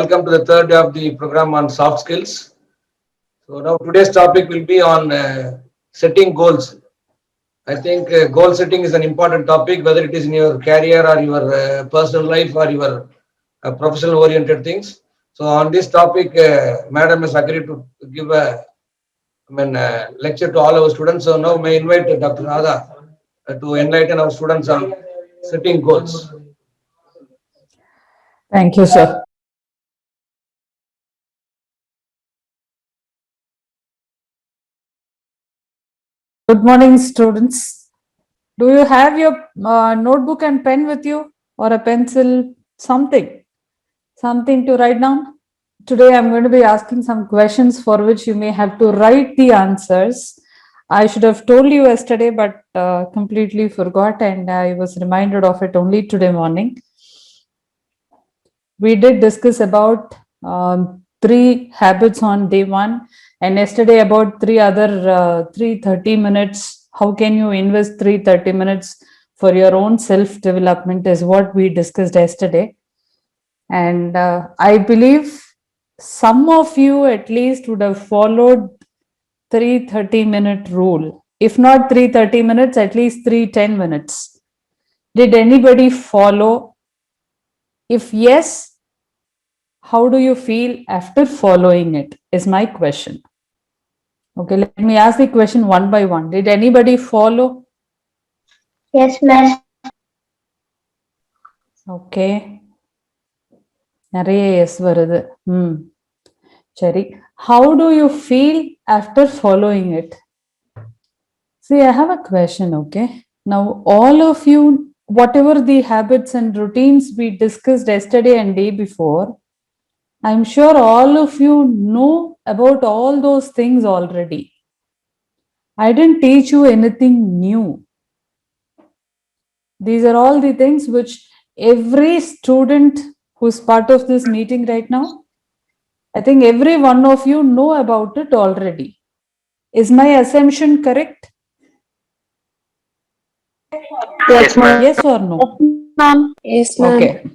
welcome to the third day of the program on soft skills. So now today's topic will be on setting goals. I think goal setting is an important topic, whether it is in your career or your personal life or your professional oriented things. So on this topic, Madam has agreed to give a lecture to all our students. So now may invite Dr. Radha to enlighten our students on setting goals. Thank you, sir. Good morning, students. Do you have your notebook and pen with you, or a pencil, something to write down? Today I'm going to be asking some questions for which you may have to write the answers. I should have told you yesterday, but completely forgot, and I was reminded of it only today morning. We did discuss about 3 habits on day 1, and yesterday about 30 minutes. How can you invest 30 minutes for your own self development is what we discussed yesterday. And I believe some of you at least would have followed 30-minute rule. If not 30 minutes, at least 10 minutes. Did anybody follow? If yes, how do you feel after following it is my question. Okay, let me ask the question one by one. Did anybody follow? Yes, ma'am. Okay. Yes, Varada. Cherry. How do you feel after following it? See, I have a question, okay? Now, all of you, whatever the habits and routines we discussed yesterday and day before, I'm sure all of you know about all those things already. I didn't teach you anything new. These are all the things which every student who's part of this meeting right now, I think every one of you know about it already. Is my assumption correct? Yes, ma'am. Yes or no? Yes, ma'am. Okay.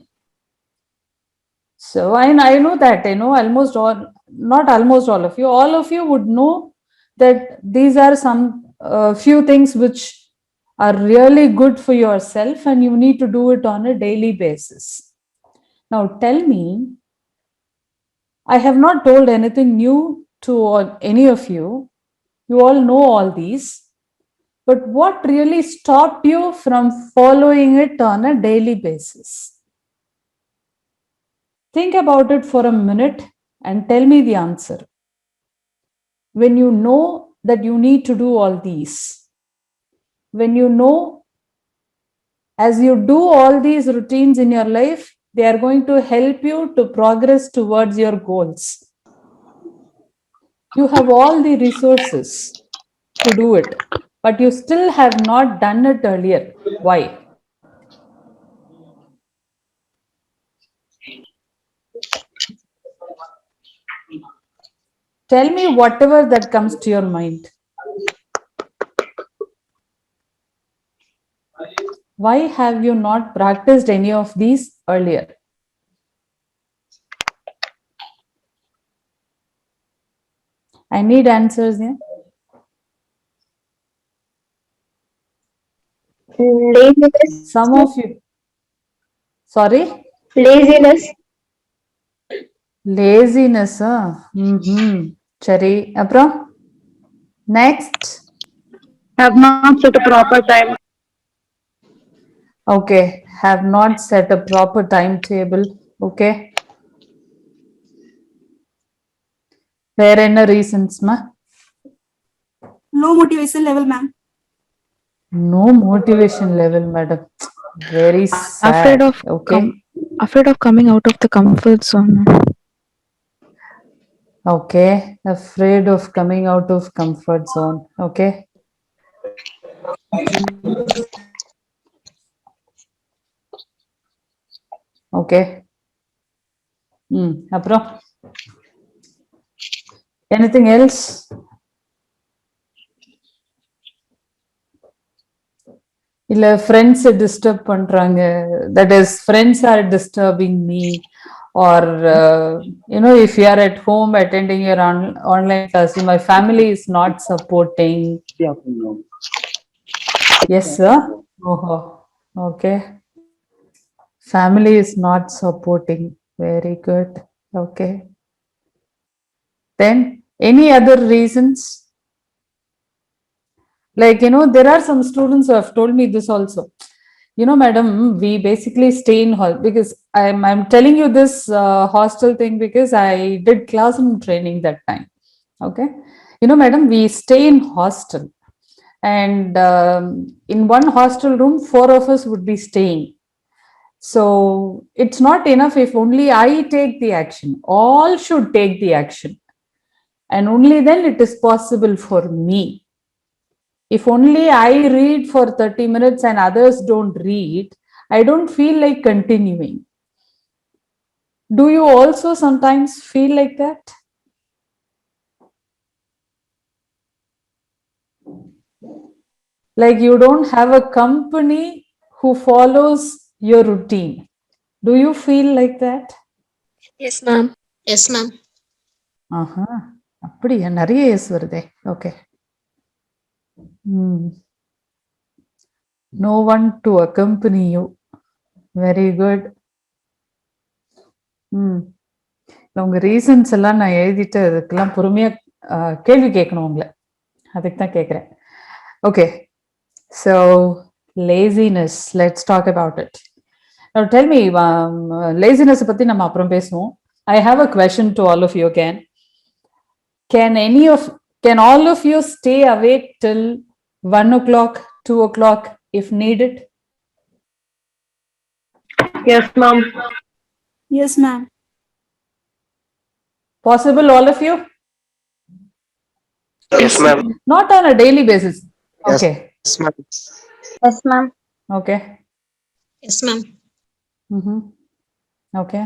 So I know that, almost all, not almost all of you would know that these are some few things which are really good for yourself and you need to do it on a daily basis. Now tell me, I have not told anything new to any of you. You all know all these. But what really stopped you from following it on a daily basis? Think about it for a minute and tell me the answer. When you know that you need to do all these, when you know as you do all these routines in your life, they are going to help you to progress towards your goals. You have all the resources to do it, but you still have not done it earlier. Why? Tell me whatever that comes to your mind. Why have you not practiced any of these earlier? I need answers here. Laziness. Some of you. Sorry? Laziness. Laziness. Cherry. Apra? Next. Have not set a proper time. Okay. Have not set a proper timetable. Okay. There any reasons, ma? Low motivation level, ma'am. No motivation level, madam. Very sad. Afraid of coming out of the comfort zone. Okay. Afraid of coming out of comfort zone. Okay. Okay. Apro? Anything else? இல்ல friends disturb பண்றாங்க, that is friends are disturbing me, or if you are at home attending your online class, my family is not supporting. Yes, sir. Oh, okay. Family is not supporting. Very good. Okay. Then any other reasons? Like, there are some students who have told me this also. Madam, we basically stay in hall because I'm telling you this hostel thing because I did classroom training that time. Okay. Madam, we stay in hostel, and in one hostel room, 4 of us would be staying. So it's not enough if only I take the action. All should take the action. And only then it is possible for me. If only I read for 30 minutes and others don't read, I don't feel like continuing. Do you also sometimes feel like that? Like you don't have a company who follows your routine. Do you feel like that? Yes, ma'am. Yes, ma'am. அப்படியா நிறைய S வருதே. Okay. No one to accompany you. Very good. உங்க reasons எல்லாம் நான் எழுதிட்டு அதுக்கெல்லாம் பொறுமையா கேள்வி கேட்கணும் உங்களை, அதுக்கு தான் கேட்குறேன். Okay, so laziness, let's talk about it. Tell me, laziness பத்தி நம்ம அப்புறம் பேசுவோம். I have a question to all of you again. Can all of you stay awake till 1 o'clock, 2 o'clock if needed? Yes, ma'am. Yes, ma'am. Possible, all of you? Yes, ma'am. Not on a daily basis. Okay. Yes, ma'am. Yes, ma'am. Okay. Yes, ma'am. Okay.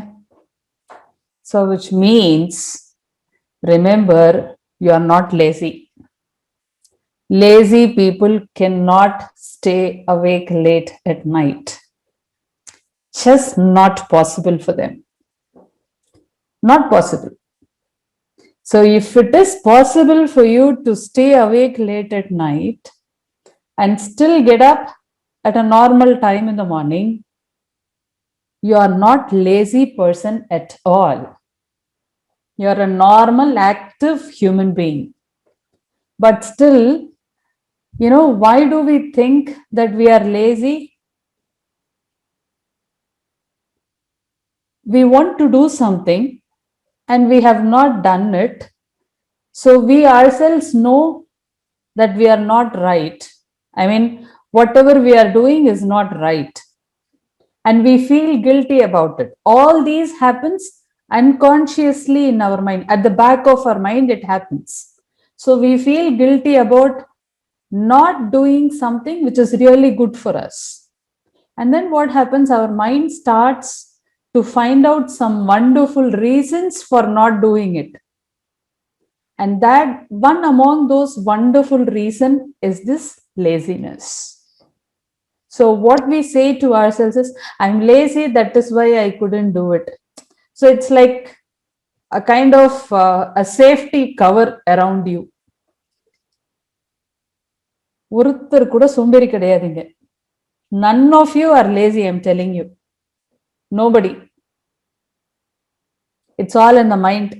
So which means, remember, you are not lazy. Lazy people cannot stay awake late at night. Just not possible for them. Not possible. So if it is possible for you to stay awake late at night and still get up at a normal time in the morning, you are not lazy person at all. You are a normal, active human being. But still, why do we think that we are lazy? We want to do something and we have not done it. So we ourselves know that we are not right. I mean, whatever we are doing is not right. And we feel guilty about it. All these happens unconsciously in our mind. At the back of our mind, it happens. So we feel guilty about not doing something which is really good for us. And then what happens? Our mind starts to find out some wonderful reasons for not doing it. And that one among those wonderful reasons is this laziness. So what we say to ourselves is, I'm lazy, that is why I couldn't do it. So it's like a kind of a safety cover around you. ஒருத்தர் கூட சோம்பேறி கிடையாதுங்க. None of you are lazy, I'm telling you. Nobody. It's all in the mind.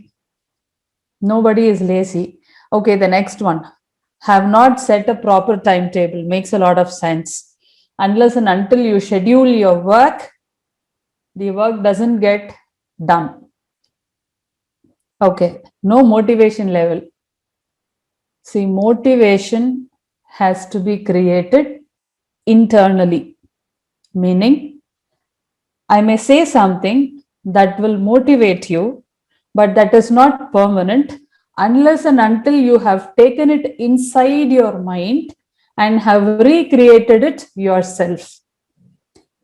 Nobody is lazy. Okay, the next one. Have not set a proper timetable. Makes a lot of sense. Unless and until you schedule your work, the work doesn't get done. Okay, no motivation level. See, motivation has to be created internally. Meaning, I may say something that will motivate you, but that is not permanent unless and until you have taken it inside your mind and have recreated it yourself.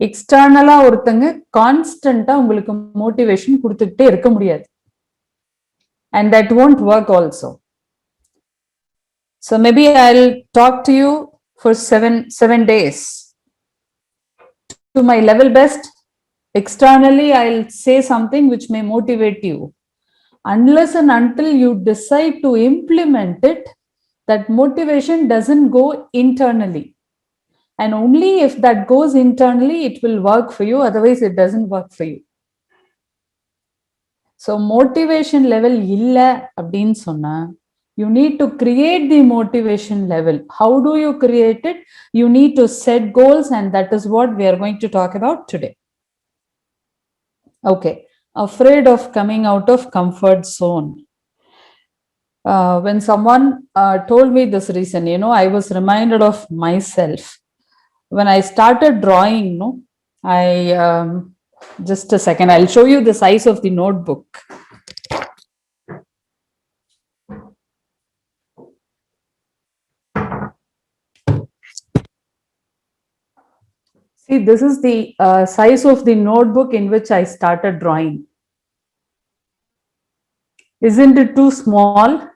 எக்ஸ்டர்னலா ஒருத்தங்க கான்ஸ்டன்டா உங்களுக்கு motivation கொடுத்துட்டே இருக்க முடியாது. And that won't work also. So maybe I'll talk to you for seven days. To my level best, Externally, I'll say something which may motivate you. Unless and until you decide to implement it, that motivation doesn't go internally. And only if that goes internally, it will work for you. Otherwise, it doesn't work for you. So motivation level illa அப்படின்னு சொன்னா, you need to create the motivation level. How do you create it? You need to set goals, and that is what we are going to talk about today. Okay, afraid of coming out of comfort zone. When someone told me this reason, I was reminded of myself. When I started drawing, I just a second, I'll show you the size of the notebook. See, this is the size of the notebook in which I started drawing. Isn't it too small?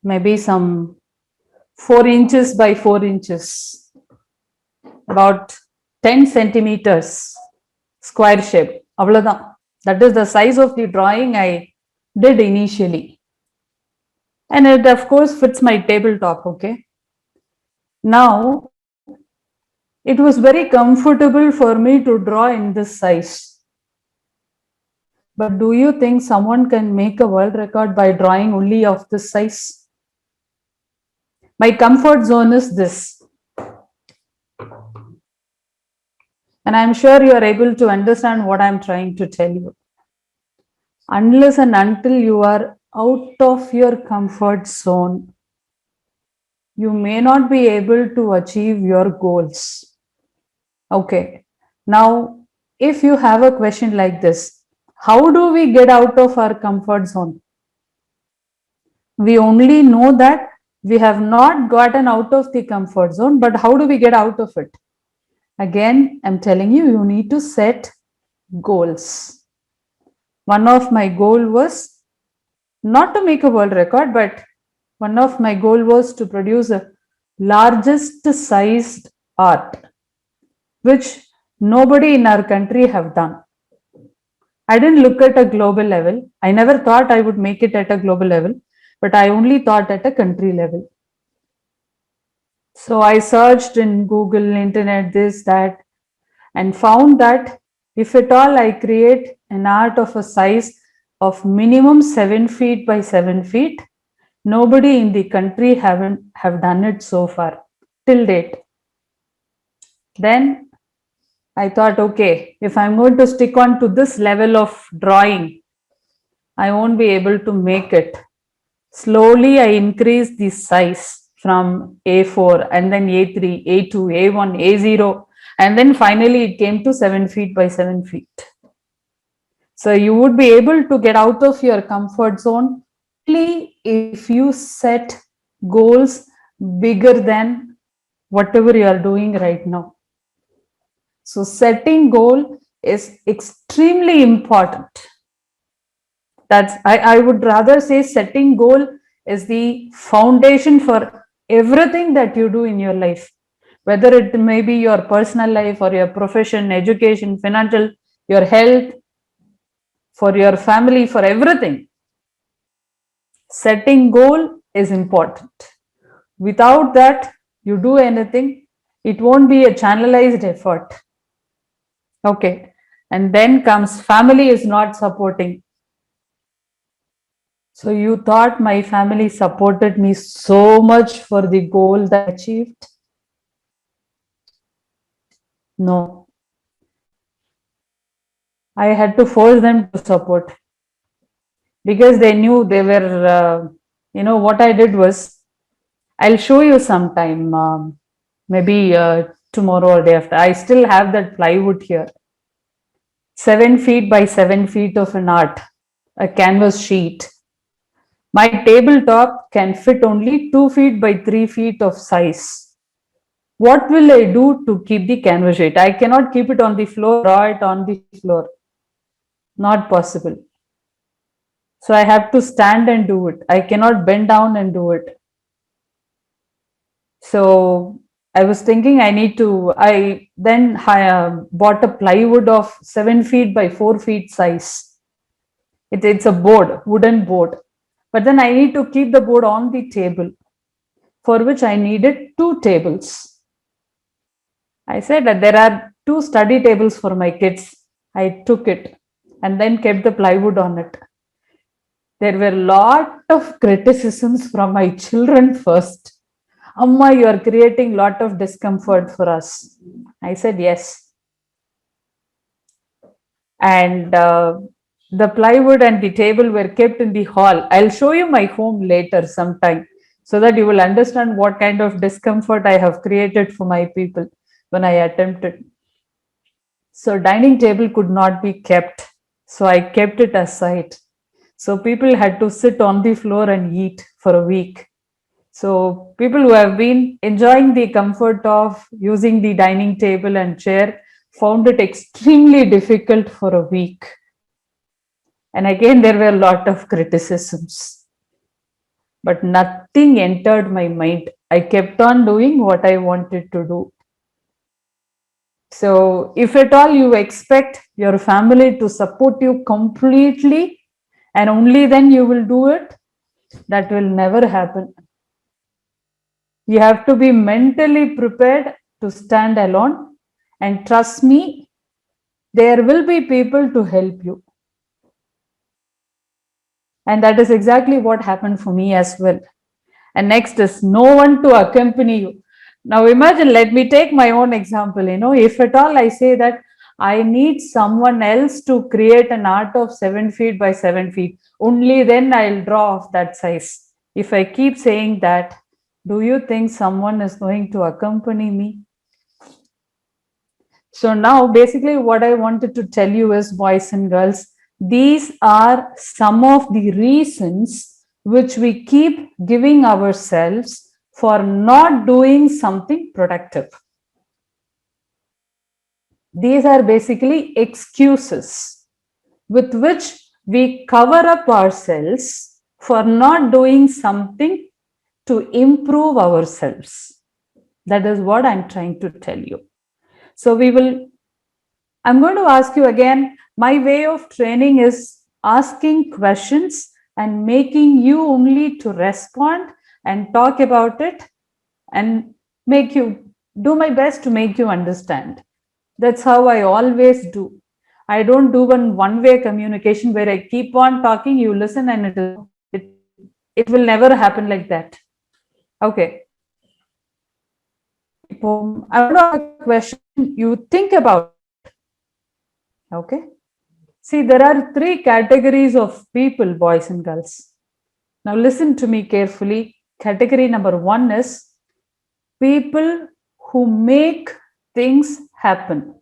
Maybe some 4 inches by 4 inches, about 10 centimeters square shape. Avladhan. That is the size of the drawing I did initially. And it, of course, fits my tabletop. Okay. Now, it was very comfortable for me to draw in this size. But do you think someone can make a world record by drawing only of this size? My comfort zone is this. And I'm sure you are able to understand what I'm trying to tell you. Unless and until you are out of your comfort zone, you may not be able to achieve your goals. Okay. Now, if you have a question like this, how do we get out of our comfort zone? We only know that we have not gotten out of the comfort zone, but how do we get out of it? Again, I'm telling you, you need to set goals. One of my goal was not to make a world record, but one of my goal was to produce a largest sized art, which nobody in our country have done. I didn't look at a global level. I never thought I would make it at a global level, but I only thought at a country level. So I searched in Google, internet, this, that, and found that if at all I create an art of a size of minimum 7 feet by 7 feet, nobody in the country have done it so far till date. Then I thought, okay, if I'm going to stick on to this level of drawing, I won't be able to make it. Slowly, I increased the size from A4 and then A3, A2, A1, A0, and then finally it came to 7 feet by 7 feet. So you would be able to get out of your comfort zone only if you set goals bigger than whatever you are doing right now. So setting goal is extremely important. I would rather say setting goal is the foundation for everything that you do in your life, whether it may be your personal life or your profession, education, financial, your health, for your family, for everything. Setting goal is important. Without that, you do anything, it won't be a channelized effort. Okay. And then comes family is not supporting. So you thought my family supported me so much for the goal that I achieved? No. I had to force them to support because they knew they were, what I did was, I'll show you sometime, maybe tomorrow or day after. I still have that plywood here. 7 feet by 7 feet of an art, a canvas sheet. My tabletop can fit only 2 feet by 3 feet of size. What will I do to keep the canvas sheet? I cannot keep it on the floor, draw it on the floor. Not possible. So I have to stand and do it. I cannot bend down and do it. So I was thinking I then bought a plywood of 7 feet by 4 feet size. It's a board, wooden board. But then I need to keep the board on the table, for which I needed 2 tables. I said that there are 2 study tables for my kids. I took it and then kept the plywood on it. There were a lot of criticisms from my children first. Amma, you are creating lot of discomfort for us. I said yes. And the plywood and the table were kept in the hall. I'll show you my home later sometime so that you will understand what kind of discomfort I have created for my people when I attempted. So dining table could not be kept. So I kept it aside. So people had to sit on the floor and eat for a week. So people who have been enjoying the comfort of using the dining table and chair found it extremely difficult for a week. And again, there were a lot of criticisms. But nothing entered my mind. I kept on doing what I wanted to do. So if at all you expect your family to support you completely and only then you will do it, that will never happen. You have to be mentally prepared to stand alone, and trust me, there will be people to help you. And that is exactly what happened for me as well. And next is no one to accompany you. Now imagine, let me take my own example. If at all I say that I need someone else to create an art of 7 feet by 7 feet, only then I'll draw of that size. If I keep saying that, do you think someone is going to accompany me? So now basically what I wanted to tell you is, boys and girls, these are some of the reasons which we keep giving ourselves for not doing something productive. These are basically excuses with which we cover up ourselves for not doing something to improve ourselves. That is what I'm trying to tell you. So I'm going to ask you again, my way of training is asking questions and making you only to respond and talk about it and do my best to make you understand. That's how I always do. I don't do one-way communication where I keep on talking, you listen, and it will never happen like that. Okay. I want to ask a question. You think about it. Okay. See, there are 3 categories of people, boys and girls. Now listen to me carefully. Category number 1 is people who make things happen.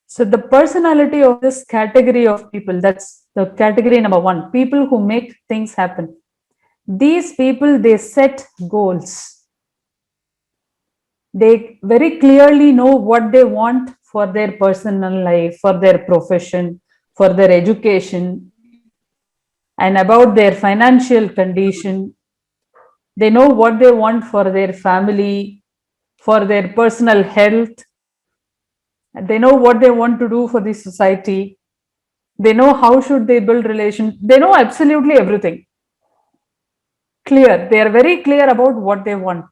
So the personality of this category of people, that's the category number 1, people who make things happen. These people, they set goals. They very clearly know what they want for their personal life, for their profession, for their education, and about their financial condition. They know what they want for their family, for their personal health. They know what they want to do for the society. They know how should they build relations. They know absolutely everything. Clear. They are very clear about what they want.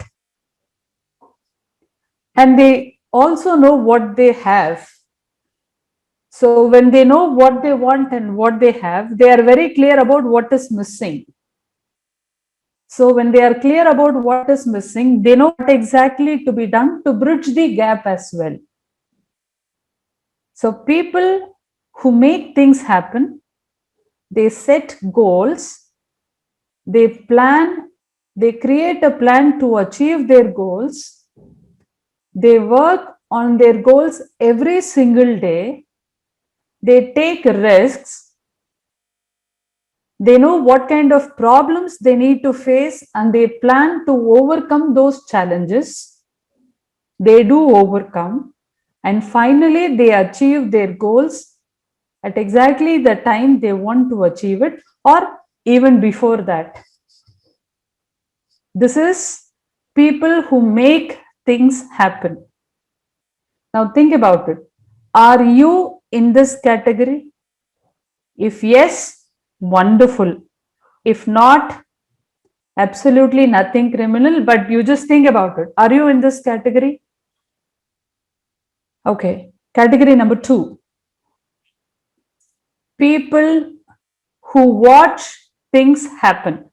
And they also know what they have. So when they know what they want and what they have, they are very clear about what is missing. So when they are clear about what is missing, they know what exactly to be done to bridge the gap as well. So people who make things happen, they set goals, they plan, they create a plan to achieve their goals. They work on their goals every single day. They take risks. They know what kind of problems they need to face and they plan to overcome those challenges. They do overcome. And finally, they achieve their goals at exactly the time they want to achieve it or even before that. This is people who make things happen. Now think about it. Are you in this category? If yes, wonderful. If not, absolutely nothing criminal, but you just think about it. Are you in this category? Okay. Category number 2. People who watch things happen.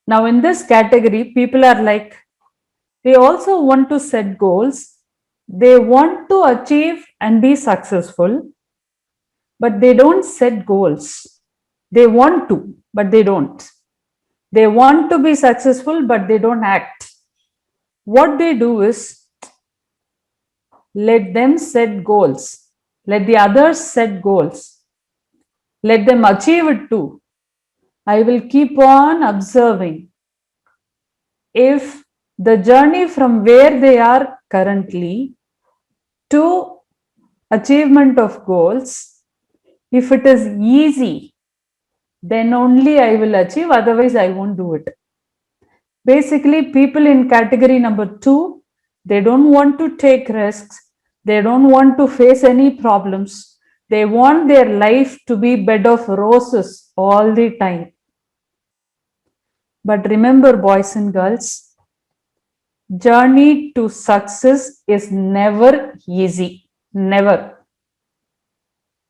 Now, in this category, people are like, they also want to set goals. They want to achieve and be successful, but they don't set goals. They want to, but they don't. They want to be successful, but they don't act. What they do is let them set goals. Let the others set goals. Let them achieve it too. I will keep on observing. If the journey from where they are currently to achievement of goals, if it is easy, then only I will achieve, otherwise I won't do it. Basically, people in category number 2, they don't want to take risks. They don't want to face any problems. They want their life to be bed of roses all the time. But remember, boys and girls, journey to success is never easy. Never.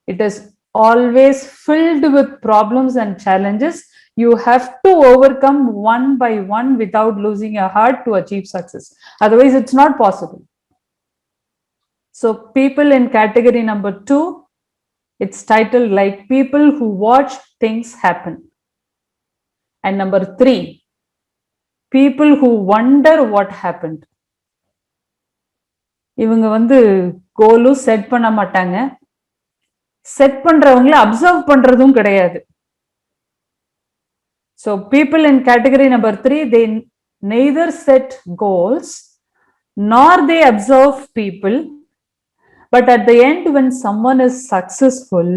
It is always filled with problems and challenges. You have to overcome one by one without losing your heart to achieve success. Otherwise, it's not possible. So, people in category number 2, it's titled like people who watch things happen. And number 3, people who wonder what happened. இவங்க வந்து கோலும் set பண்ண மாட்டாங்க. Set பண்றவங்களை observe பண்றதும் கிடையாது. So people in category number 3, they neither set goals nor they observe people, but at the end when someone is successful,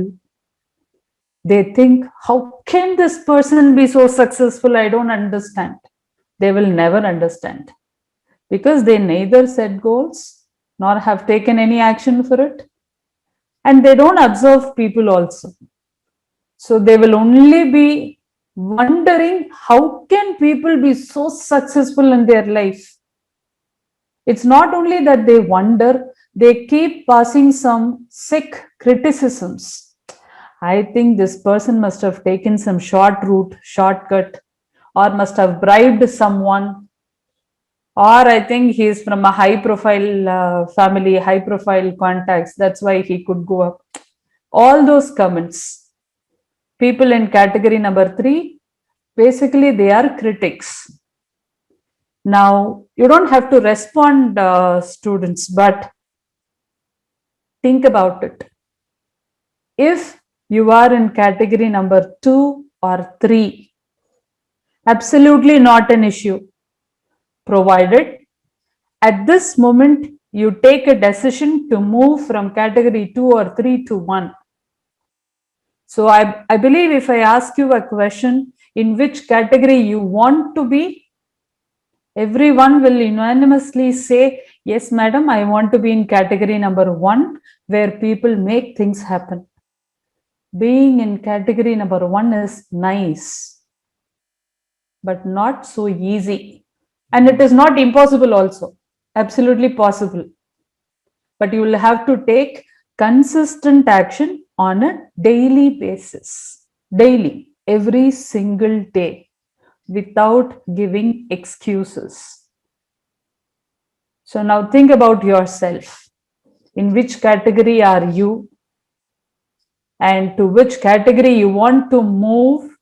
they think, how can this person be so successful? I don't understand. They will never understand because they neither set goals nor have taken any action for it, and they don't observe people also. So they will only be wondering, how can people be so successful in their life? It's not only that they wonder, they keep passing some sick criticisms. I think this person must have taken some shortcut, or must have bribed someone, or I think he is from a high profile family, high profile contacts. That's why he could go up. All those comments. People in category number 3, basically they are critics. Now, you don't have to respond, students, but think about it. If you are in category number 2 or 3, absolutely not an issue, provided at this moment you take a decision to move from category 2 or 3 to 1. So I believe if I ask you a question, in which category you want to be, everyone will unanimously say, yes, madam, I want to be in category number 1, where people make things happen. Being in category number 1 is nice, but not so easy. And it is not impossible also, absolutely possible. But you will have to take consistent action on a daily basis, daily, every single day, without giving excuses. So now think about yourself. In which category are you? And to which category you want to move?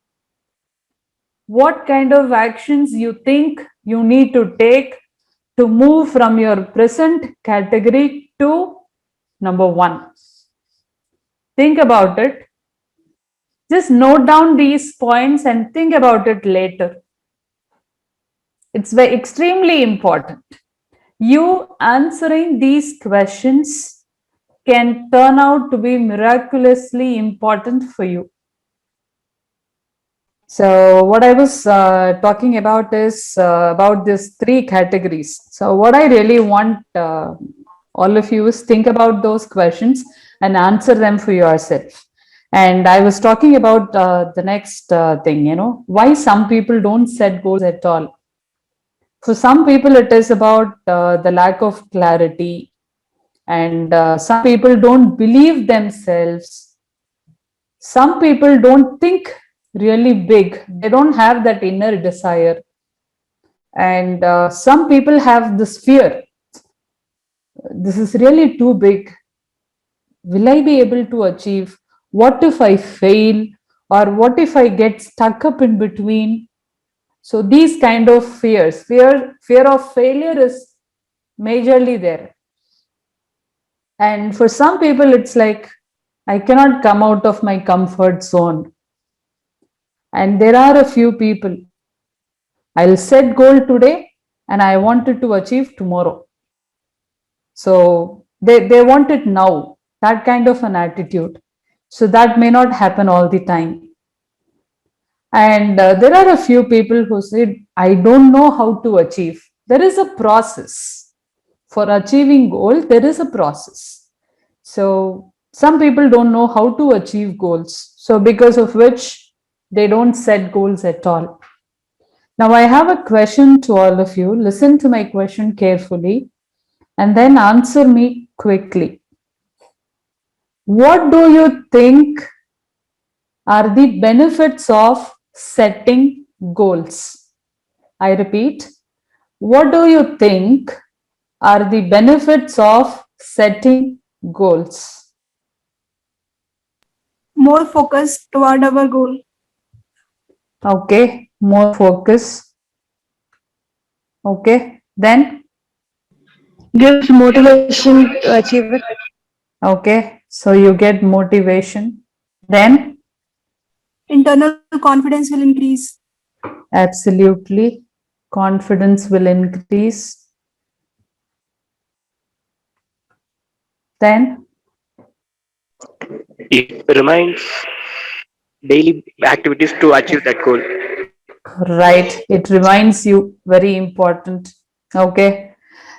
What kind of actions you think you need to take to move from your present category to number 1? Think about it. Just note down these points and think about it later. It's extremely important. You answering these questions can turn out to be miraculously important for you. So what I was talking about is about these three categories. So what I really want all of you is think about those questions and answer them for yourself. And I was talking about the next thing, why some people don't set goals at all. For some people, it is about the lack of clarity, and some people don't believe themselves. Some people don't think really big, they don't have that inner desire. And some people have this fear, this is really too big. Will I be able to achieve? What if I fail? Or what if I get stuck up in between? So these kind of fears, fear of failure is majorly there. And for some people, it's like, I cannot come out of my comfort zone. And there are a few people, I'll set goal today and I wanted to achieve tomorrow. So they want it now, that kind of an attitude. So that may not happen all the time. And there are a few people who say, I don't know how to achieve. There is a process. For achieving goal, there is a process. So some people don't know how to achieve goals. So because of which they don't set goals at all. Now I have a question to all of you. Listen to my question carefully and then answer me quickly. What do you think are the benefits of setting goals? I repeat, what do you think are the benefits of setting goals? More focus toward our goal. Okay, more focus. Okay, then? Gives motivation to achieve it. Okay, so you get motivation. Then? Internal confidence will increase. Absolutely. Confidence will increase. Then? It reminds daily activities to achieve that goal. Right. It reminds you, very important. Okay.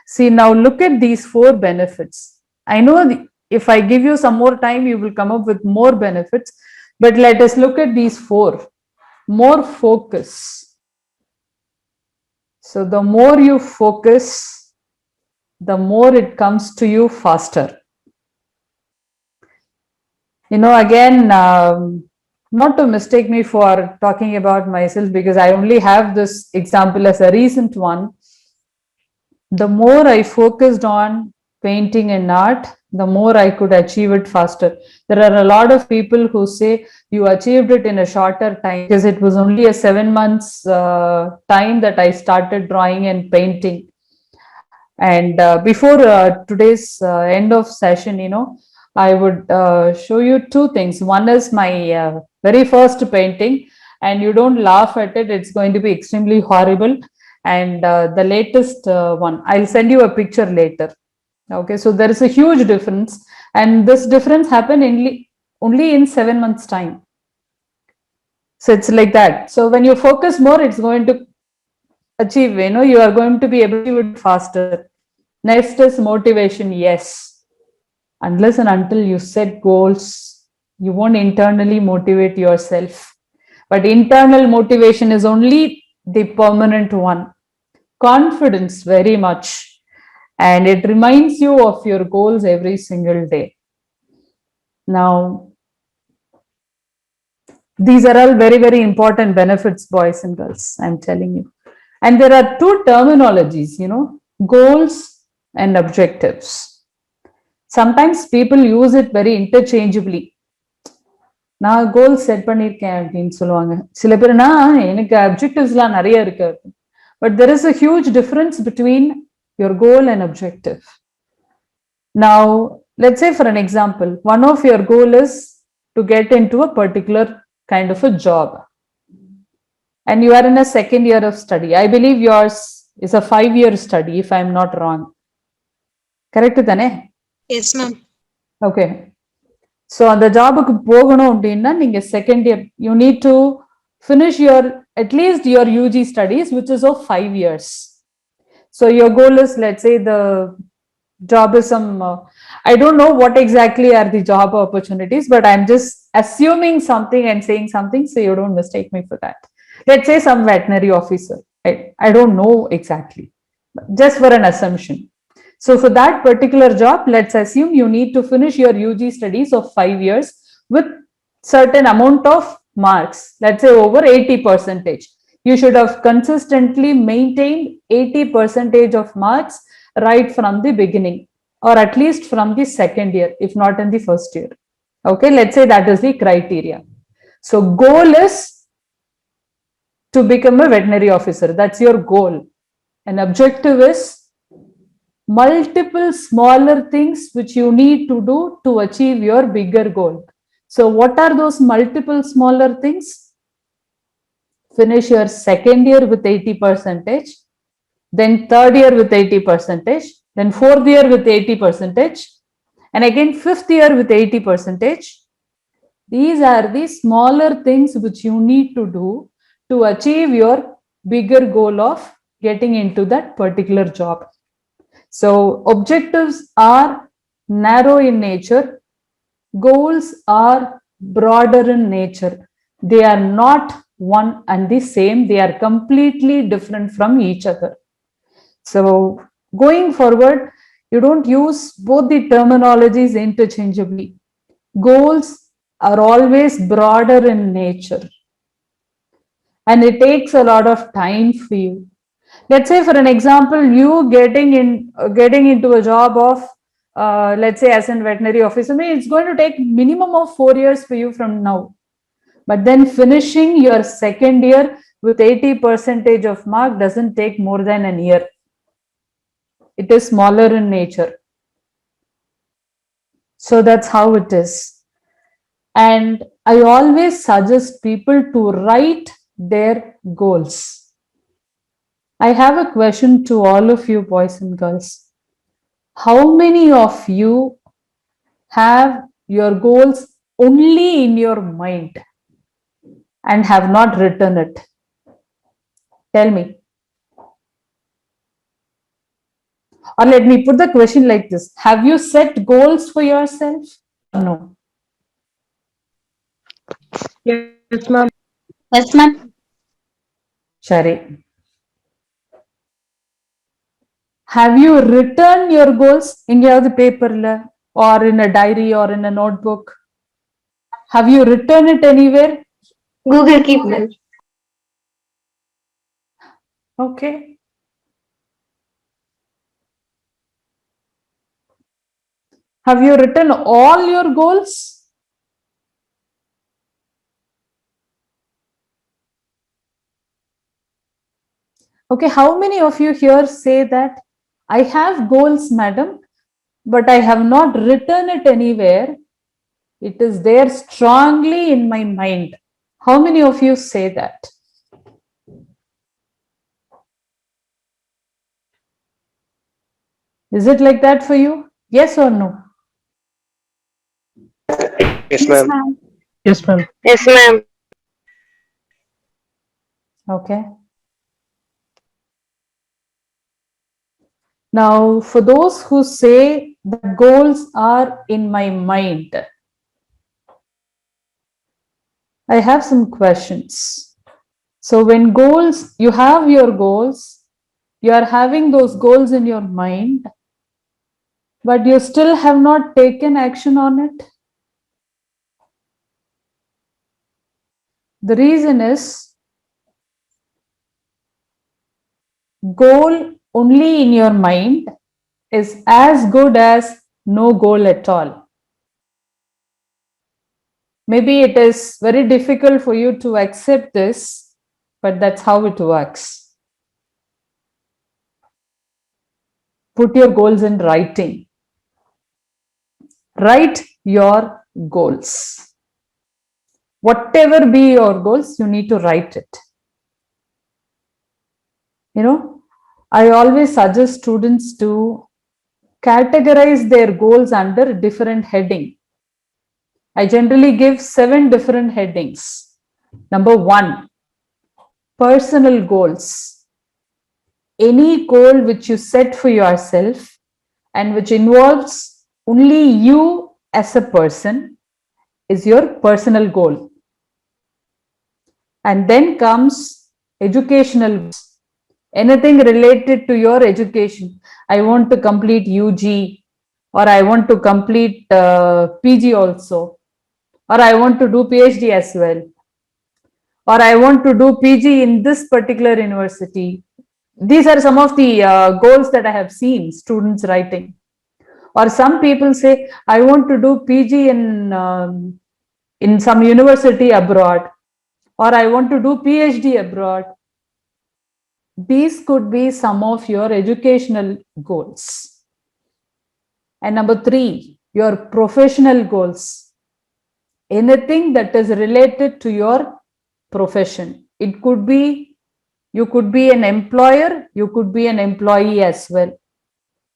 See, now look at these four benefits. I know if I give you some more time, you will come up with more benefits, but let us look at these four. More focus. So the more you focus, the more it comes to you faster. Again, not to mistake me for talking about myself, because I only have this example as a recent one. The more I focused on painting and art, the more I could achieve it faster. There are a lot of people who say you achieved it in a shorter time, because it was only a 7 months time that I started drawing and painting. And before today's end of session, I would show you two things. One is my very first painting, and you don't laugh at it, it's going to be extremely horrible. And the latest one, I'll send you a picture later. Okay, so there is a huge difference, and this difference happened only in 7 months time. So it's like that. So when you focus more, it's going to achieve, you are going to be able to do it faster. Next is motivation. Yes, unless and until you set goals, you won't internally motivate yourself. But internal motivation is only the permanent one. Confidence, very much. And it reminds you of your goals every single day. Now, these are all very, very important benefits, boys and girls, I'm telling you. And there are two terminologies, goals and objectives. Sometimes people use it very interchangeably. நான் goal set பண்ணியிருக்கேன் அப்படின்னு சொல்லுவாங்க. சில பேர்னா எனக்கு அப்ஜெக்டிவ்ஸ்லாம் நிறைய இருக்கு. But there is a huge difference between your goal and objective. Now, let's say for an example, one of your goal is to get into a particular kind of a job. And you are in a second year of study. I believe yours is a 5-year study, if I'm not wrong. Correct, Tane? Yes, ma'am. Okay. So அந்த ஜாபுக்கு போகணும் அப்படின்னா நீங்க second year, you need to finish your at least your UG studies, which is of 5 years. So your goal is, let's say the job is some, I don't know what exactly are the job opportunities, but I'm just assuming something and saying something, so you don't mistake me for that. Let's say some veterinary officer. I don't know exactly, just for an assumption. So for that particular job, let's assume you need to finish your UG studies of 5 years with certain amount of marks, let's say over 80%. You should have consistently maintained 80% of marks right from the beginning, or at least from the second year, if not in the first year. Okay, let's say that is the criteria. So goal is to become a veterinary officer. That's your goal. An objective is multiple smaller things which you need to do to achieve your bigger goal. So what are those multiple smaller things? Finish your second year with 80%, then third year with 80%, then fourth year with 80%, and again fifth year with 80%. These are the smaller things which you need to do to achieve your bigger goal of getting into that particular job. So objectives are narrow in nature, goals are broader in nature. They are not one and the same, they are completely different from each other. So going forward, you don't use both the terminologies interchangeably. Goals are always broader in nature, and it takes a lot of time for you. Let's say, for an example, you getting into a job of let's say as a veterinary officer, it's going to take minimum of 4 years for you from now. But then finishing your second year with 80% of mark doesn't take more than a year. It is smaller in nature. So that's how it is. And I always suggest people to write their goals. I have a question to all of you, boys and girls. How many of you have your goals only in your mind and have not written it? Tell me. Or let me put the question like this. Have you set goals for yourself? No. Yes, ma'am. Yes, ma'am. Shari. Have you written your goals in the paper or in a diary or in a notebook? Have you written it anywhere? Google Keep, ma'am. Okay. Have you written all your goals? Okay, how many of you here say that I have goals, madam, but I have not written it anywhere? It is there strongly in my mind. How many of you say that? Is it like that for you? Yes or no? Yes, ma'am. Yes, ma'am. Yes, ma'am. Okay. Now, for those who say the goals are in my mind, I have some questions. So when you have your goals, you are having those goals in your mind, but you still have not taken action on it. The reason is, goal only in your mind is as good as no goal at all. Maybe it is very difficult for you to accept this, but that's how it works. Put your goals in writing. Write your goals. Whatever be your goals, you need to write it. I always suggest students to categorize their goals under different heading. I generally give 7 different headings. Number 1, personal goals. Any goal which you set for yourself and which involves only you as a person is your personal goal. And then comes educational goals. Anything related to your education. I want to complete UG, or I want to complete PG also, or I want to do PhD as well, or I want to do PG in this particular university. These are some of the goals that I have seen students writing. Or some people say, I want to do PG in some university abroad, or I want to do PhD abroad. These could be some of your educational goals. And number 3, your professional goals. Anything that is related to your profession. It could be, you could be an employer, you could be an employee as well.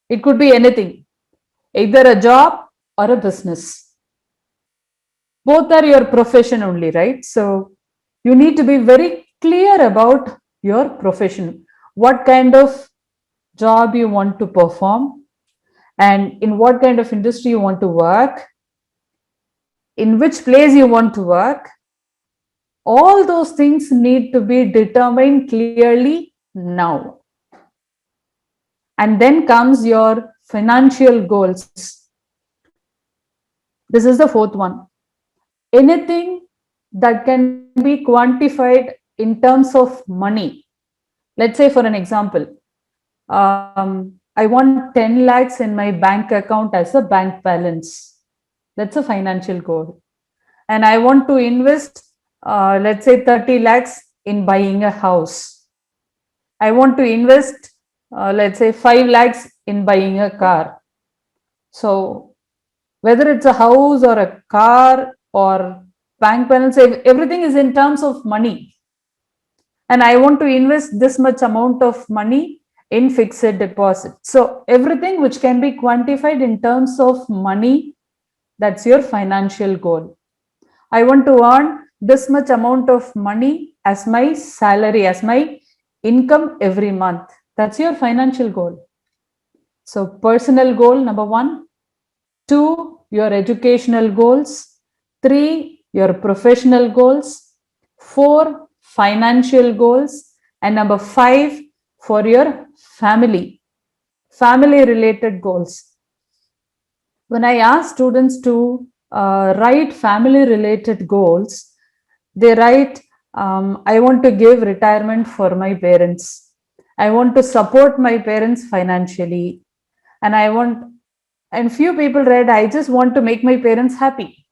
It could be anything, either a job or a business. Both are your profession only, right? So you need to be very clear about your profession. What kind of job you want to perform, and in what kind of industry you want to work, in which place you want to work. All those things need to be determined clearly now. And then comes your financial goals. This is the 4th one. Anything that can be quantified in terms of money. Let's say, for an example, I want 10 lakhs in my bank account as a bank balance. That's a financial goal. And I want to invest, let's say, 30 lakhs in buying a house. I want to invest, let's say, 5 lakhs in buying a car. So whether it's a house or a car or bank balance, everything is in terms of money. And I want to invest this much amount of money in fixed deposit. So everything which can be quantified in terms of money, that's your financial goal. I want to earn this much amount of money as my salary, as my income every month. That's your financial goal. So personal goal, number 1. 2, your educational goals. 3, your professional goals. 4, financial goals. And number 5, for your family related goals. When I ask students to write family related goals, they write, I want to give retirement for my parents. I want to support my parents financially. And few people read, I just want to make my parents happy.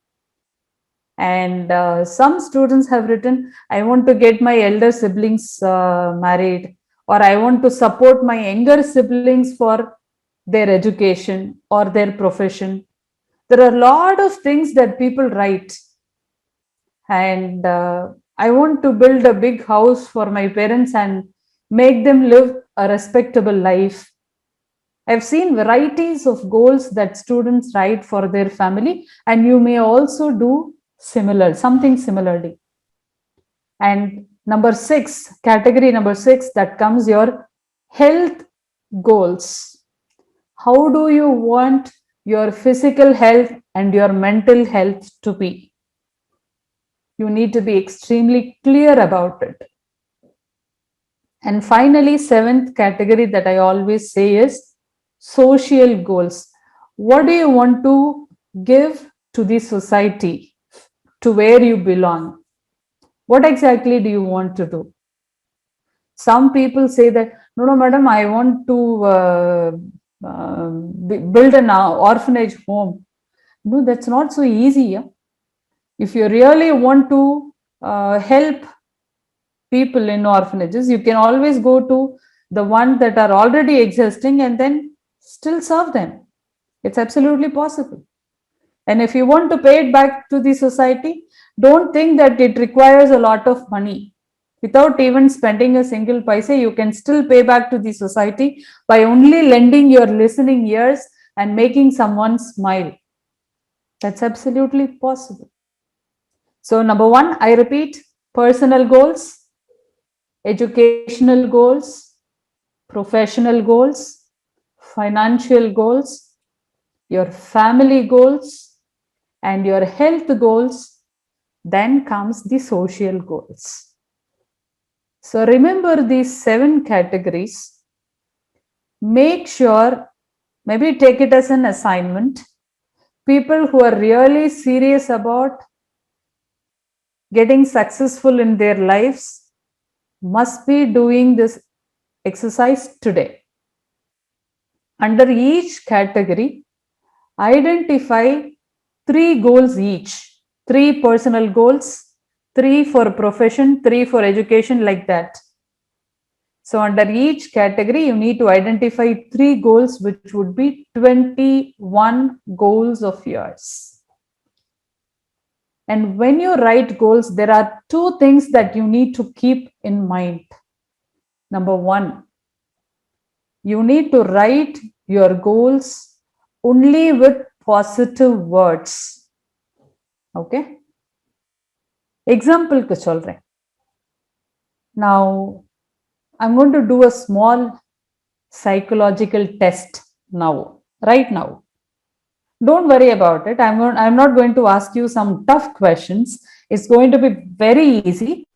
And some students have written, I want to get my elder siblings married, or I want to support my younger siblings for their education or their profession. There are a lot of things that people write. And I want to build a big house for my parents and make them live a respectable life. I've seen varieties of goals that students write for their family, and you may also do something similarly. And number 6, category number 6, that comes your health goals. How do you want your physical health and your mental health to be? You need to be extremely clear about it. And finally, 7th category that I always say is social goals. What do you want to give to the society, to where you belong? What exactly do you want to do? Some people say that, no, madam, I want to build an orphanage home. No, that's not so easy. Yeah? If you really want to help people in orphanages, you can always go to the ones that are already existing and then still serve them. It's absolutely possible. And if you want to pay it back to the society, don't think that it requires a lot of money. Without even spending a single paisa, you can still pay back to the society by only lending your listening ears and making someone smile. That's absolutely possible. So number 1, I repeat, personal goals. educational goals, professional goals, financial goals, your family goals, and your health goals. Then comes the social goals. So remember these 7 categories. Make sure, maybe take it as an assignment. People who are really serious about getting successful in their lives must be doing this exercise today. Under each category, identify 3 goals each, 3 personal goals, 3 for profession, 3 for education, like that. So under each category, you need to identify 3 goals, which would be 21 goals of yours. And when you write goals, there are 2 things that you need to keep in mind. Number 1, you need to write your goals only with positive words. Okay? Example ku solren. Now, I'm going to do a small psychological test now, right now. Don't worry about it. I'm not going to ask you some tough questions. It's going to be very easy,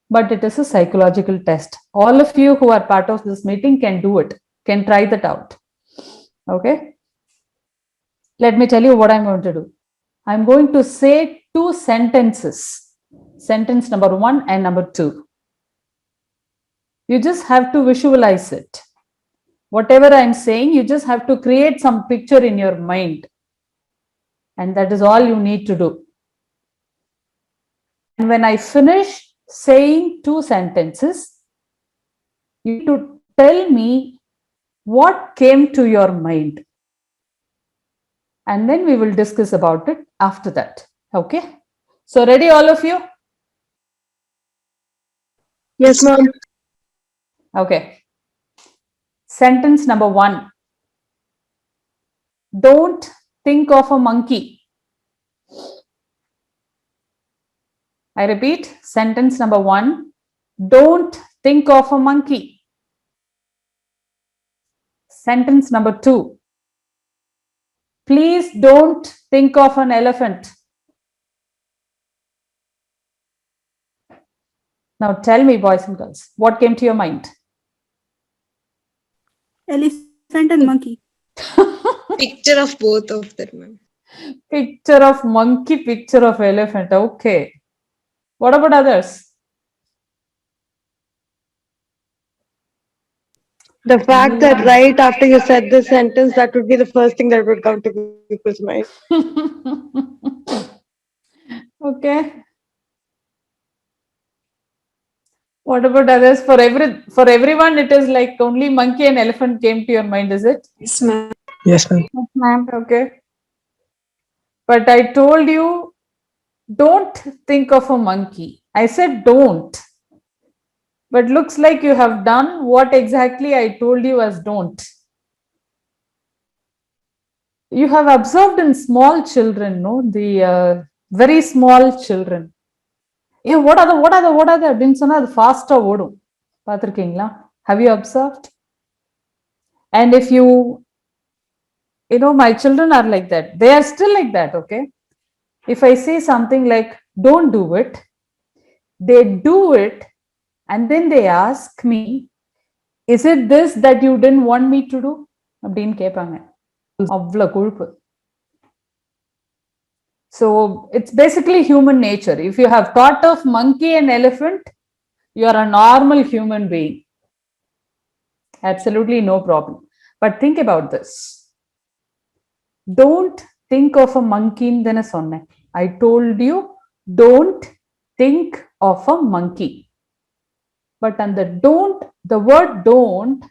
but it is a psychological test. All of you who are part of this meeting can do it, can try that out. Okay? Let me tell you what I'm going to do. I'm going to say 2 sentences. Sentence number 1 and number 2. You just have to visualize it. Whatever I'm saying, you just have to create some picture in your mind. And that is all you need to do. And when I finish saying 2 sentences, you need to tell me what came to your mind. And then we will discuss about it after that. Okay? So ready, all of you? Yes, ma'am. Okay. Sentence number 1. Don't think of a monkey. I repeat, sentence number 1. Don't think of a monkey. Sentence number 2. Please don't think of an elephant. Now tell me, boys and girls, what came to your mind? Elephant and monkey. Picture of both of them, ma'am. Picture of monkey, picture of elephant. Okay. What about others? The fact that right after you said this sentence, that would be the first thing that would come to people's mind. Okay. What about others? For everyone, it is like only monkey and elephant came to your mind, is it? Yes, ma'am. Yes, ma'am. Ma'am. Okay. But I told you, don't think of a monkey. I said don't. But looks like you have done what exactly I told you as don't. You have observed in small children, no? The very small children. Yeah, what are the அப்படின்னு சொன்னா அது ஃபாஸ்டா ஓடும். பார்த்திருக்கீங்களா? Have you observed? And if you know, my children are like that. They are still like that, okay? If I say something like, don't do it, they do it, and then they ask me, is it this that you didn't want me to do? அப்படின்னு கேட்பாங்க. அவ்வளவு கொழுப்பு. So it's basically human nature. If you have thought of monkey and elephant, you are a normal human being. Absolutely no problem. But think about this. Don't think of a monkey in the sonne. I told you, don't think of a monkey. But on the word don't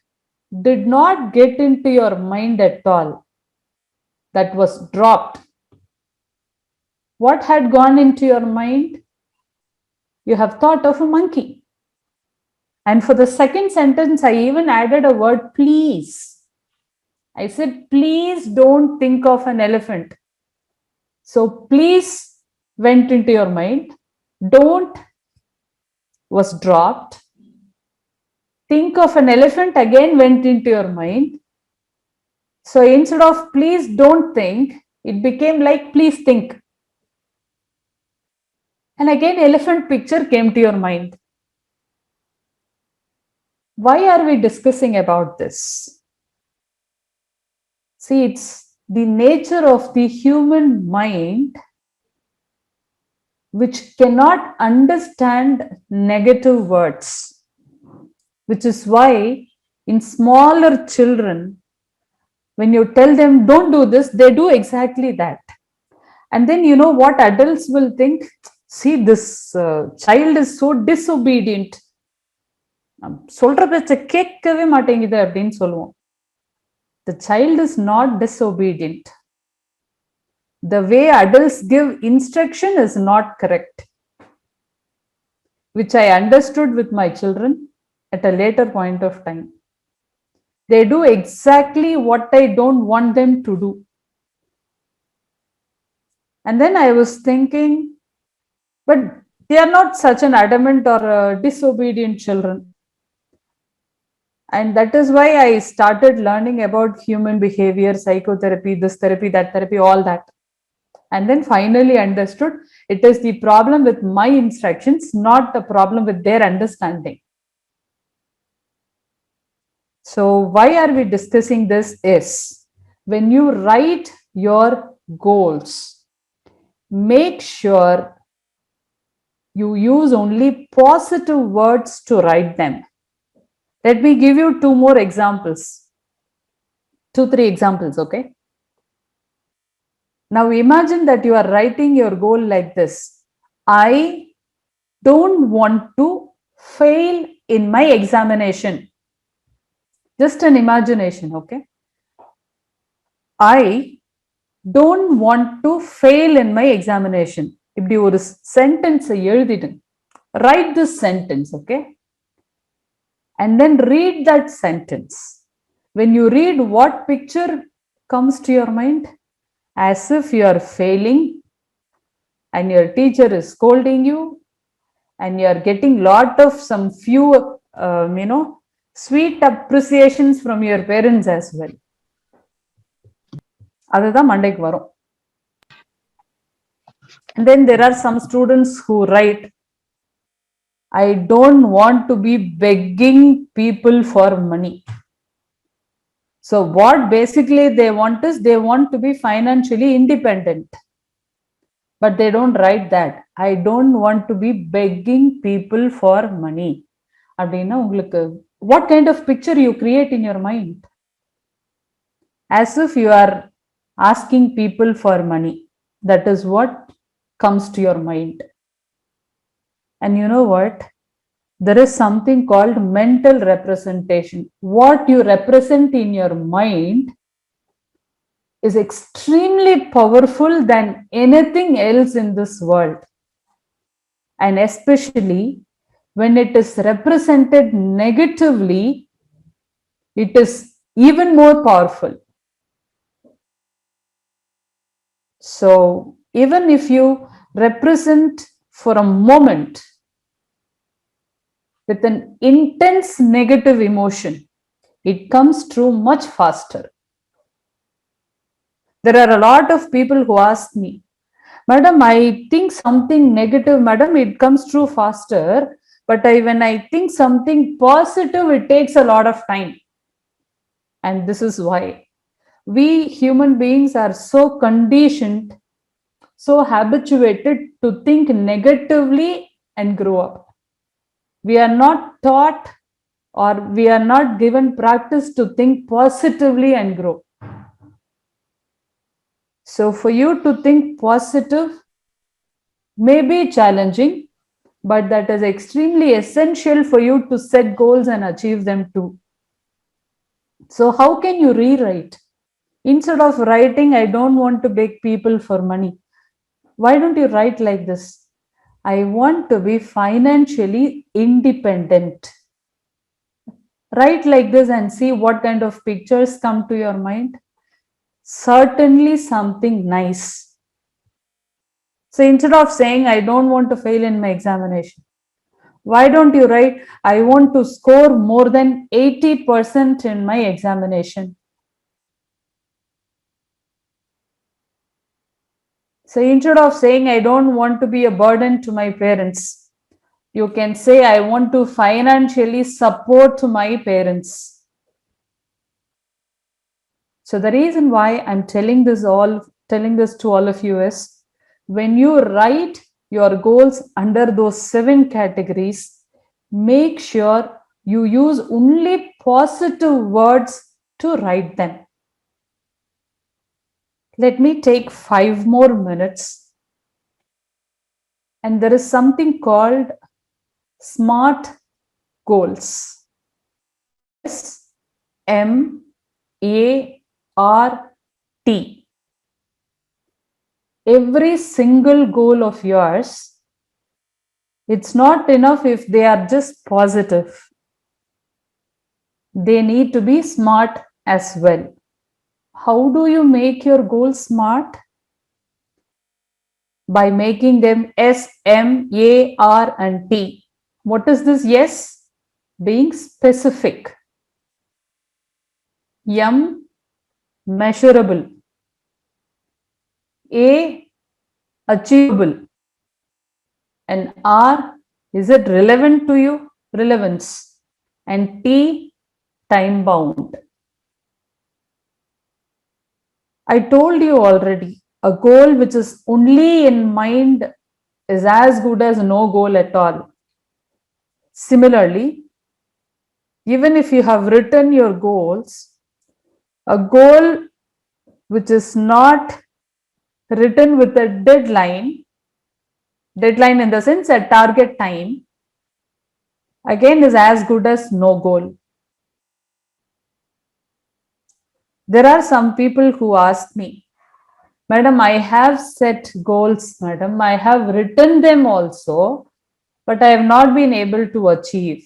did not get into your mind at all. That was dropped. What had gone into your mind? You have thought of a monkey. And for the second sentence, I even added a word please. I said, please don't think of an elephant. So please went into your mind. Don't was dropped. think of an elephant again went into your mind. So instead of please don't think, it became like please think. And again, elephant picture came to your mind. Why are we discussing about this? See, it's the nature of the human mind which cannot understand negative words, which is why in smaller children, when you tell them don't do this, they do exactly that. And then you know what adults will think? See, this child is so disobedient. சொல்ற பேச்ச கேட்கவே மாட்டேங்குது அப்படின்னு சொல்லுவோம். The child is not disobedient. The way adults give instruction is not correct, which I understood with my children at a later point of time. They do exactly what I don't want them to do. And then I was thinking, but they are not such an adamant or disobedient children. And that is why I started learning about human behavior, psychotherapy, this therapy, that therapy, all that. And then finally understood it is the problem with my instructions, not the problem with their understanding. So why are we discussing this is, when you write your goals, make sure you use only positive words to write them. Let me give you 2 more examples. 2-3 examples, okay? Now imagine that you are writing your goal like this. I don't want to fail in my examination. Just an imagination, okay? I don't want to fail in my examination. இப்படி ஒரு sentence எழுதிடுங்க. Write this sentence, okay? And then read that sentence. When you read, what picture comes to your mind? As if you are failing and your teacher is scolding you and you are getting lot of some few sweet appreciations from your parents as well. அதுதான் மண்டைக்கு வரும். And then there are some students who write, I don't want to be begging people for money. So what basically they want is, they want to be financially independent. But they don't write that. I don't want to be begging people for money. அப்படின்னா உங்களுக்கு what kind of picture you create in your mind? As if you are asking people for money. That is what comes to your mind. And you know what? There is something called mental representation. What you represent in your mind is extremely powerful than anything else in this world. And especially when it is represented negatively, it is even more powerful. So even if you represent for a moment with an intense negative emotion, it comes true much faster. There are a lot of people who ask me, Madam, I think something negative, Madam, it comes true faster. But when I think something positive, it takes a lot of time. And this is why we human beings are so conditioned, so habituated to think negatively and grow up. We are not taught, or we are not given practice to think positively and grow. So for you to think positive may be challenging, but that is extremely essential for you to set goals and achieve them too. So how can you rewrite? Instead of writing, I don't want to beg people for money, why don't you write like this? I want to be financially independent. Write like this and see what kind of pictures come to your mind. Certainly something nice. So instead of saying, I don't want to fail in my examination, Why don't you write, I want to score more than 80% in my examination? So instead of saying, I don't want to be a burden to my parents, you can say, I want to financially support my parents. So the reason why I'm telling this to all of you is, when you write your goals under those 7 categories, make sure you use only positive words to write them. Let me take 5 more minutes. And there is something called SMART goals. SMART. Every single goal of yours, it's not enough if they are just positive. They need to be smart as well. How do you make your goals smart? By making them S, M, A, R, and T. What is this S? Being specific. M, measurable. A, achievable. And R, is it relevant to you? Relevance. And T, time bound. I told you already, a goal which is only in mind is as good as no goal at all. Similarly, even if you have written your goals, a goal which is not written with a deadline in the sense a target time, again is as good as no goal. There are some people who ask me, Madam, I have set goals, Madam, I have written them also, but I have not been able to achieve.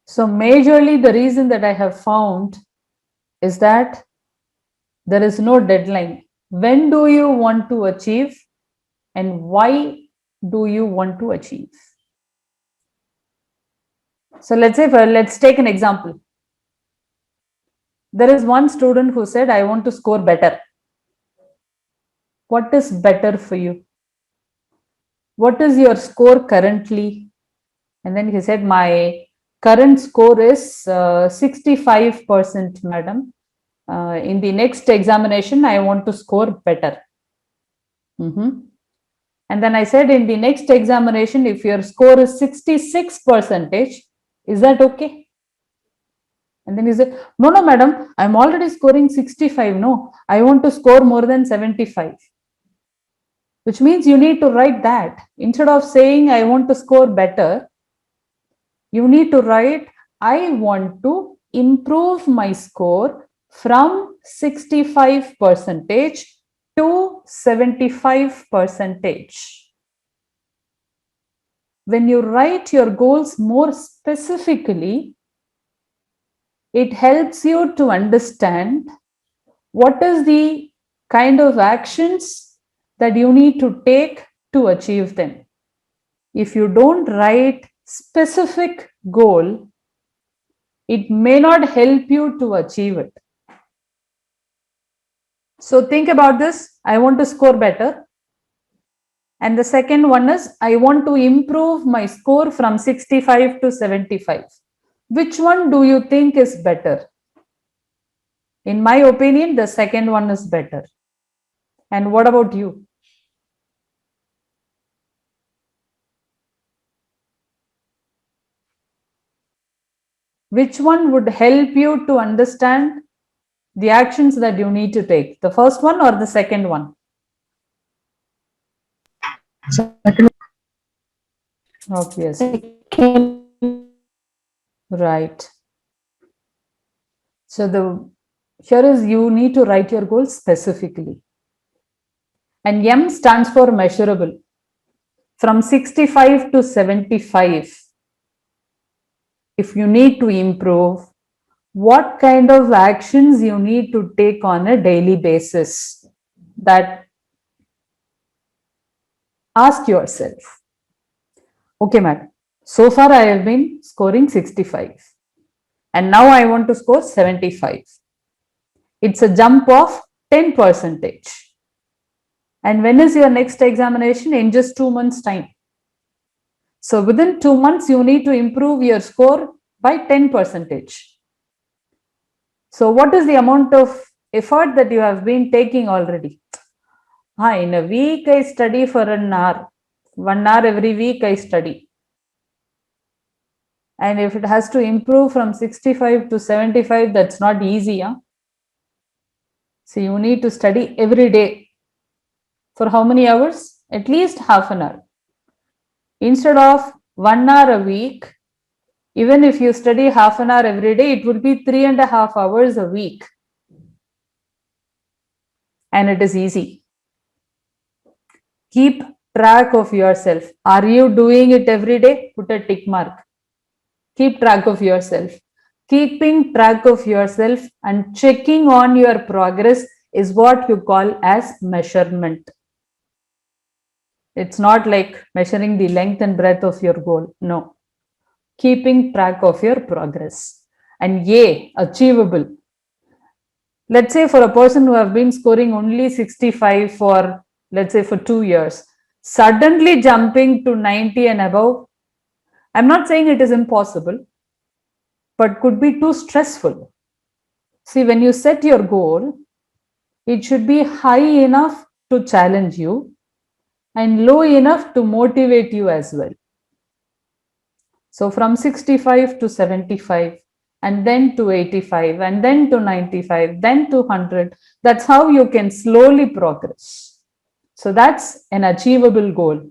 So majorly the reason that I have found is that there is no deadline. When do you want to achieve and why do you want to achieve? So let's take an example. There is one student who said, I want to score better. What is better for you? What is your score currently? And then he said, my current score is 65%, madam. In the next examination, I want to score better. And then I said, in the next examination, if your score is 66%, is that okay? And then he said, no, madam, I'm already scoring 65. No, I want to score more than 75. Which means you need to write that. Instead of saying, I want to score better, you need to write, I want to improve my score from 65% to 75%. When you write your goals more specifically, it helps you to understand what is the kind of actions that you need to take to achieve them. If you don't write specific goal, it may not help you to achieve it. So think about this. I want to score better. And the second one is, I want to improve my score from 65 to 75. Which one do you think is better? In my opinion, the second one is better. And what about you? Which one would help you to understand the actions that you need to take? The first one or the second one? Second. Obviously. Right. So here is, you need to write your goals specifically. And M stands for measurable. From 65 to 75. If you need to improve, what kind of actions you need to take on a daily basis? That ask yourself, Okay, madam. So far I have been scoring 65 and now I want to score 75. It's a jump of 10%. And when is your next examination? In just 2 months' time. So within 2 months, you need to improve your score by 10%. So what is the amount of effort that you have been taking already? In a week, I study for an hour. 1 hour every week, I study. And if it has to improve from 65 to 75, that's not easy. Huh? So you need to study every day. For how many hours? At least half an hour. Instead of 1 hour a week, even if you study half an hour every day, it would be 3.5 hours a week. And it is easy. Keep track of yourself. Are you doing it every day? Put a tick mark. Keep track of yourself. Keeping track of yourself and checking on your progress is what you call as measurement. It's not like measuring the length and breadth of your goal. No. Keeping track of your progress. And achievable. Let's say for a person who have been scoring only 65 for, let's say for 2 years, suddenly jumping to 90 and above, I'm not saying it is impossible, but could be too stressful. See, when you set your goal, it should be high enough to challenge you and low enough to motivate you as well. So from 65 to 75, and then to 85, and then to 95, then to 100. That's how you can slowly progress. So that's an achievable goal.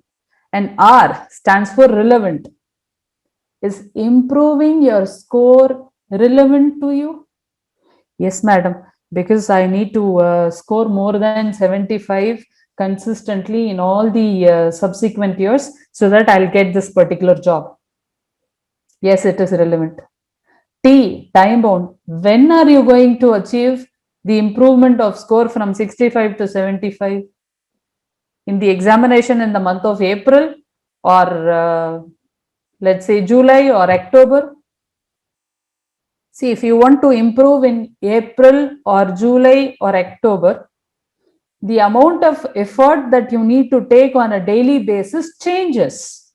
And R stands for relevant. Is improving your score relevant to you? Yes, madam, because I need to score more than 75 consistently in all the subsequent years so that I'll get this particular job. Yes, it is relevant. T, time bound. When are you going to achieve the improvement of score from 65 to 75? In the examination in the month of April or let's say July or October? See, if you want to improve in April or July or October, the amount of effort that you need to take on a daily basis changes.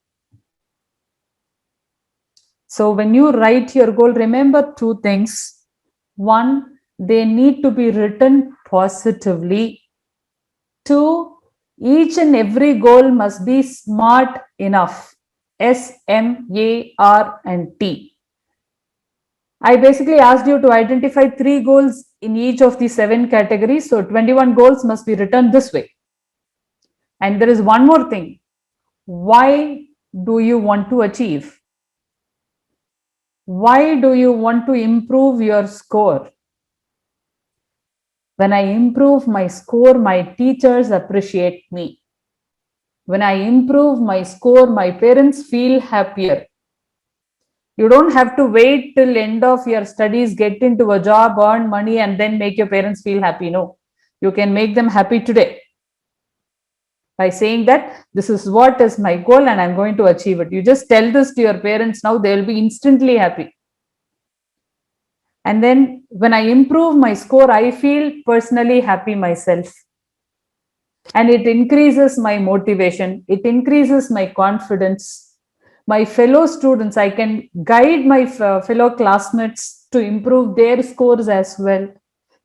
So when you write your goal, remember 2 things. 1, they need to be written positively. 2, each and every goal must be SMART enough. SMART and T. I basically asked you to identify 3 goals in each of the 7 categories. So 21 goals must be written this way. And there is one more thing. Why do you want to achieve? Why do you want to improve your score? When I improve my score, my teachers appreciate me. When I improve my score, my parents feel happier. You don't have to wait till end of your studies, get into a job, earn money, and then make your parents feel happy. No, you can make them happy today by saying that this is what is my goal and I'm going to achieve it. You just tell this to your parents now, they'll be instantly happy. And then when I improve my score, I feel personally happy myself. And it increases my motivation. It increases my confidence. My fellow students, I can guide my fellow classmates to improve their scores as well.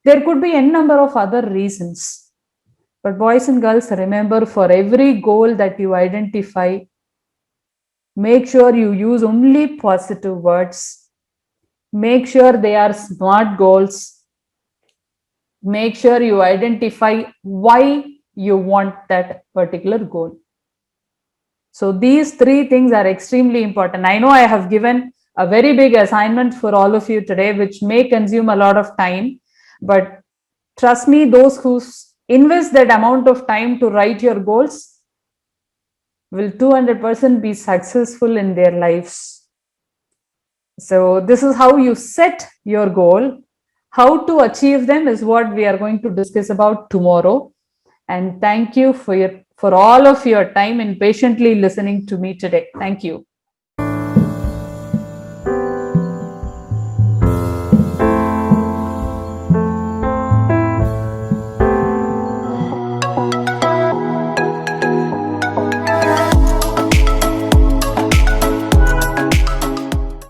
There could be n number of other reasons. But boys and girls, remember, for every goal that you identify, make sure you use only positive words. Make sure they are SMART goals. Make sure you identify why you want that particular goal. So these 3 things are extremely important. I know I have given a very big assignment for all of you today, which may consume a lot of time, but trust me, those who invest that amount of time to write your goals will 200% be successful in their lives. So this is how you set your goal. How to achieve them is what we are going to discuss about tomorrow. And thank you for for all of your time and patiently listening to me today. Thank you.